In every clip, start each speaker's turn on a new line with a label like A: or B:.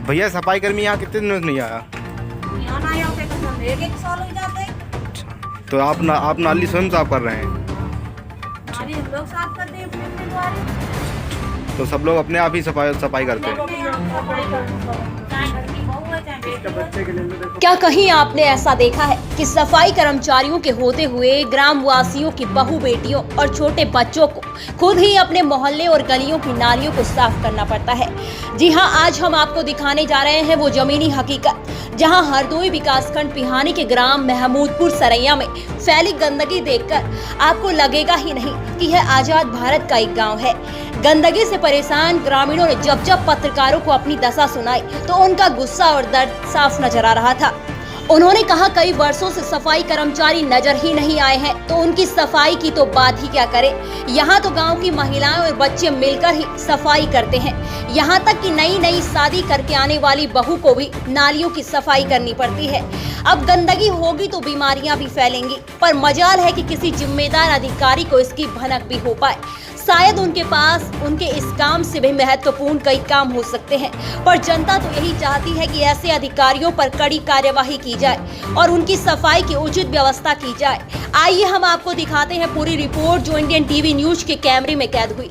A: भैया सफाई कर्मी यहाँ कितने दिनों से नहीं आया?
B: यहाँ ना आया होते तो एक साल हो जाते।
A: तो आप नाली स्वयं साफ कर रहे हैं?
B: नाली हम लोग साफ करते हैं अपने द्वारा।
A: तो सब लोग अपने आप ही सफाई करते हैं?
B: चाहे घर की बहू है चाहे बेटी है।
C: क्या कहीं आपने ऐसा देखा है कि सफाई कर्मचारियों के होते हुए ग्राम वासियों की बहू बेटियों और छोटे बच्चों को खुद ही अपने मोहल्ले और गलियों की नालियों को साफ करना पड़ता है? जी हां, आज हम आपको दिखाने जा रहे हैं वो जमीनी हकीकत जहां हरदोई विकासखंड पिहानी के ग्राम महमूदपुर सरैया में फैली गंदगी देखकर आपको लगेगा ही नहीं कि यह आजाद भारत का एक गाँव है। गंदगी से परेशान ग्रामीणों ने जब पत्रकारों को अपनी दशा सुनाई तो उनका गुस्सा और दर्द साफ नजर आ रहा था। उन्होंने कहा कई वर्षों से सफाई कर्मचारी नजर ही नहीं आए हैं तो उनकी सफाई की तो बात ही क्या करें। यहाँ तो गांव की महिलाएं और बच्चे मिलकर ही सफाई करते हैं। यहाँ तक कि नई शादी करके आने वाली बहू को भी नालियों की सफाई करनी पड़ती है। अब गंदगी होगी तो बीमारियां भी फैलेंगी, पर मजाल है कि किसी जिम्मेदार अधिकारी को इसकी भनक भी हो पाए। शायद उनके पास उनके इस काम से भी महत्वपूर्ण कई काम हो सकते हैं, पर जनता तो यही चाहती है कि ऐसे अधिकारियों पर कड़ी कार्यवाही की जाए और उनकी सफाई की उचित व्यवस्था की जाए। आइए हम आपको दिखाते हैं पूरी रिपोर्ट जो इंडियन टीवी न्यूज के कैमरे में कैद हुई।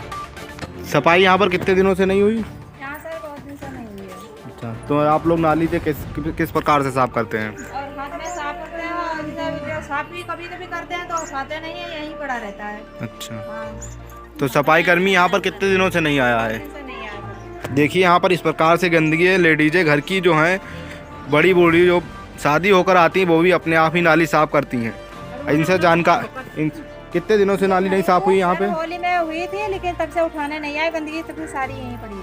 A: सफाई यहाँ पर कितने दिनों से नहीं हुई?
B: यहाँ से बहुत दिन से नहीं हुई है।
A: अच्छा, तो आप लोग नाली से किस प्रकार से साफ करते हैं?
B: और हाथ में साफ करते हैं और इधर साफ भी कभी कभी करते हैं तो उठाते नहीं है, यहीं पड़ा रहता है।
A: अच्छा,
B: हाँ।
A: तो सफाई कर्मी यहाँ पर कितने दिनों से नहीं आया है?
B: नहीं आया।
A: देखिए यहाँ पर इस प्रकार से गंदगी है। लेडीजें घर की जो हैं बड़ी बूढ़ी जो शादी होकर आती हैं वो भी अपने आप ही नाली साफ करती हैं। इनसे कितने दिनों से नाली नहीं साफ हुई यहाँ पे?
B: होली में हुई थी लेकिन तब से उठाने नहीं आए, गंदगी तक सारी यहीं पड़ी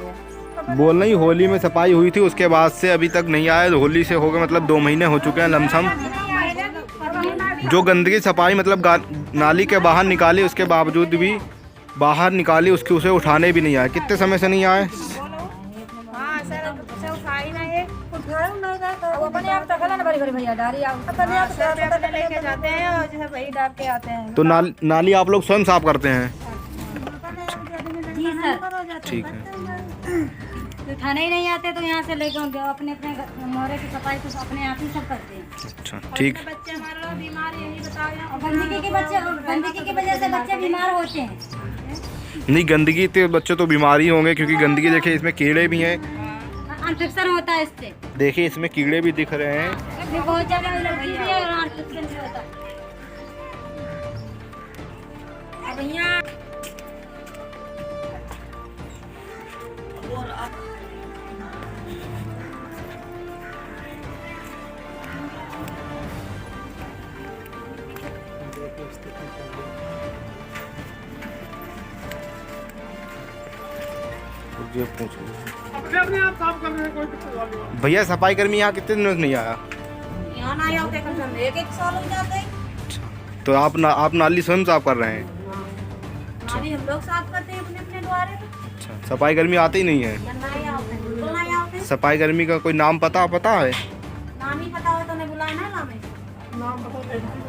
B: है।
A: बोल नहीं, होली में सफाई हुई थी, उसके बाद से अभी तक नहीं आया। होली से हो गए मतलब 2 महीने हो चुके हैं लमसम। जो गंदगी सफाई मतलब नाली के बाहर निकाली उसके बावजूद भी बाहर निकाली उसे उठाने भी नहीं आए। कितने समय से नहीं आए? तो नाली आप लोग स्वयं साफ करते हैं?
B: जी सर।
A: ठीक है।
B: उठाने ही नहीं आते तो यहाँ से लेकर अपने अपने मोहल्ले की सफाई तो अपने आप ही सब करते हैं।
A: अच्छा, ठीक।
B: बच्चे हमारे लोग बीमार यही बताओ। गंदगी की वजह से बच्चे बीमार होते हैं।
A: नहीं, गंदगी से बच्चे तो बीमार ही होंगे क्योंकि गंदगी देखिए इसमें कीड़े भी हैं।
B: इन्फेक्शन होता है इससे।
A: देखिए इसमें कीड़े भी दिख रहे हैं।
B: बहुत ज्यादा एलर्जी भी है और इन्फेक्शन भी होता है। अब यहाँ
D: अपने आप साफ कर रहे हैं, कोई दिक्कत वाली बात नहीं।
A: भैया सफाई कर्मी यहाँ कितने दिनों से नहीं आया?
B: यहाँ ना आया होते कम से कम एक साल हो जाते।
A: तो आप नाली स्वयं साफ कर रहे हैं?
B: नाली हम लोग साफ करते हैं अपने अपने द्वारे।
A: अच्छा, सफाई कर्मी आते ही नहीं है?
B: बुलाया
A: सफाई कर्मी का कोई नाम पता है?
B: नाम ही पता हो तो नहीं बुलाया ना नाम है।
D: नाम बता दें।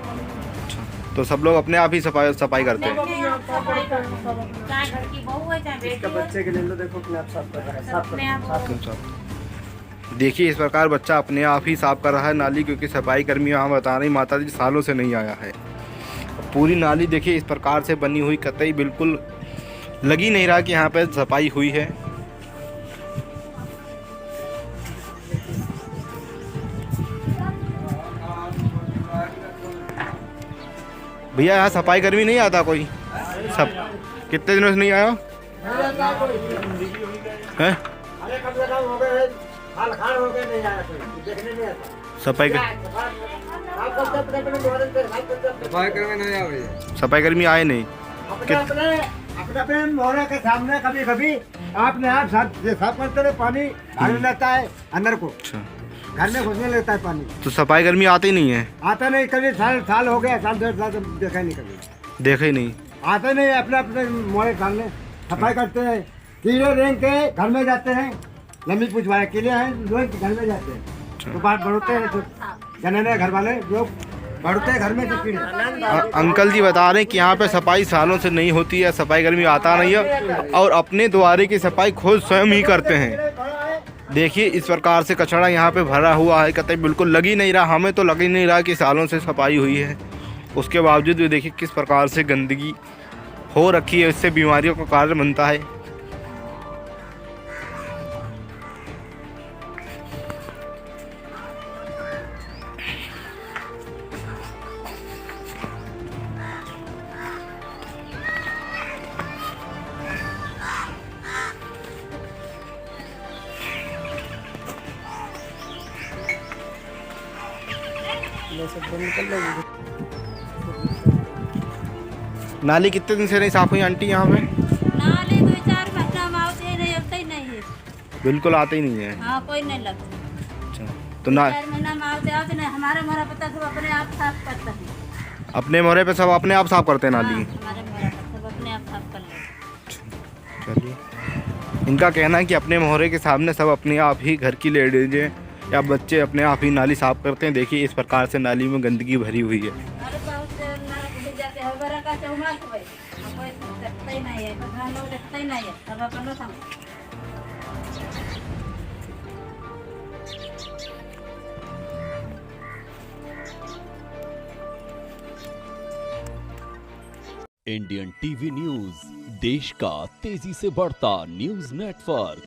A: तो सब लोग अपने आप ही सफाई करते हैं?
B: चाहे घर की बहू है चाहे बेटी है।
D: बच्चे के लिए देखो अपने आप साफ कर रहा है, साफ कर रहा है।
A: देखिए इस प्रकार बच्चा अपने आप ही साफ कर रहा है नाली, क्योंकि सफाई कर्मी यहाँ बता रही माता जी सालों से नहीं आया है। पूरी नाली देखिए इस प्रकार से बनी हुई, कतई बिल्कुल लगी नहीं रहा कि यहाँ पे सफाई हुई है। भैया यहाँ सफाई कर्मी नहीं आता कोई? सब कितने दिनों से नहीं आया है? सफाई कर्मी आए नहीं।
D: अपने मोहल्ले के सामने कभी कभी आपने आप साफ करते रहे, पानी आने लगता है अंदर को।
A: अच्छा,
D: घर में घुसने लगता है पानी।
A: तो सफाई कर्मी आते ही नहीं है?
D: आता नहीं, कभी साल हो गया, साल 1.5 साल देखा नहीं, कभी
A: देखा ही नहीं।
D: आते नहीं, अपने अपने मोहल्ले के सामने सफाई करते हैं। कीड़े रेंग के घर में जाते हैं, लंबी पूछवाए कीड़े हैं लोग घर में जाते हैं तो बात बढ़ते हैं, तो जनाने घर वाले लोग बढ़ते हैं घर में तो कीड़े।
A: अंकल जी बता रहे हैं कि यहाँ पे सफाई सालों से नहीं होती है, सफाई कर्मी आता नहीं है और अपने द्वारे की सफाई खुद स्वयं ही करते हैं। देखिए इस प्रकार से कचरा यहाँ पे भरा हुआ है, कतई बिल्कुल लग ही नहीं रहा, हमें तो लग ही नहीं रहा कि सालों से सफाई हुई है। उसके बावजूद भी देखिए किस प्रकार से गंदगी हो रखी है, इससे बीमारियों का कारण बनता है। नाली कितने दिन से नहीं साफ हुई आंटी यहाँ पे?
B: नाली 2-4 महीना में आते ही नहीं, अब ही नहीं है।
A: बिल्कुल आते ही नहीं है।
B: हाँ, कोई नहीं लगता।
A: अच्छा, तो ना
B: 4 महीना में आते नहीं, हमारे मोहरा पता सब अपने आप साफ करता है।
A: अपने मोहरे पे सब अपने आप साफ करते हैं नाली?
B: हाँ, हमारे मोहरा पर सब अपने आप साफ कर लेते।
A: चलिए, इनका कहना है कि अपने मोहरे के सामने सब अपने आप ही घर की लेडीजें या बच्चे अपने आप ही नाली साफ करते हैं। देखिए इस प्रकार से नाली में गंदगी भरी हुई है।
B: अरे बहुत से नरक भी जाते हैं, बड़ा का चौमास होए, कोई देखता ही नहीं है, प्रधान लोग देखता ही नहीं है, सब अपन लोग सामने।
E: इंडियन टीवी न्यूज, देश का तेजी से बढ़ता न्यूज नेटवर्क।